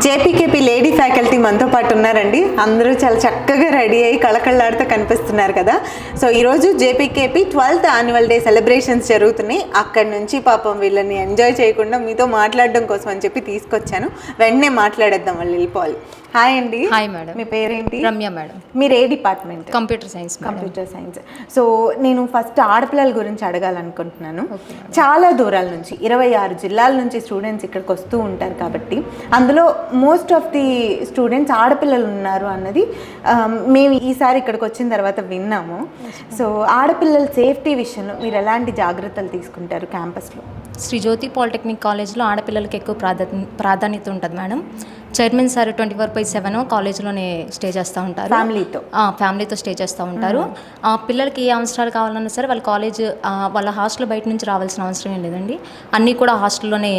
జేపీకేపీ lady faculty మనతో పాటు ఉన్నారండి. అందరూ చాలా చక్కగా రెడీ అయ్యి కళకళలాడుతూ కనిపిస్తున్నారు కదా. సో ఈరోజు జేపీకేపీ 12th యాన్యువల్ డే సెలబ్రేషన్స్ జరుగుతున్నాయి. అక్కడి నుంచి పాపం వీళ్ళని ఎంజాయ్ చేయకుండా మీతో మాట్లాడడం కోసం అని చెప్పి తీసుకొచ్చాను. వెంటనే మాట్లాడేద్దాం, వాళ్ళు వెళ్ళిపోవాలి. హాయ్ అండి. Hi madam. మీ పేరేంటి? రమ్య మేడం. మీరు ఏ department? Computer science. Computer science. So నేను ఫస్ట్ ఆడపిల్లల గురించి అడగాలనుకుంటున్నాను. చాలా దూరాల నుంచి 26 జిల్లాల నుంచి స్టూడెంట్స్ ఇక్కడికి వస్తూ ఉంటారు కాబట్టి అందులో మోస్ట్ ఆఫ్ ది స్టూడెంట్స్ ఆడపిల్లలు ఉన్నారు అన్నది మేము ఈసారి ఇక్కడికి వచ్చిన తర్వాత విన్నాము. సో ఆడపిల్లల సేఫ్టీ విషయంలో మీరు ఎలాంటి జాగ్రత్తలు తీసుకుంటారు క్యాంపస్లో? శ్రీ జ్యోతి పాలిటెక్నిక్ కాలేజ్లో ఆడపిల్లలకి ఎక్కువ ప్రాధాన్యత ఉంటుంది మేడం. చైర్మన్ సార్ 24/7 కాలేజ్లోనే స్టే చేస్తూ ఉంటారు. ఫ్యామిలీతో స్టే చేస్తూ ఉంటారు. పిల్లలకి ఏ అవసరాలు కావాలన్నా సరే వాళ్ళ కాలేజ్ వాళ్ళ హాస్టల్ బయట నుంచి రావాల్సిన అవసరం ఏం లేదండి. అన్నీ కూడా హాస్టల్లోనే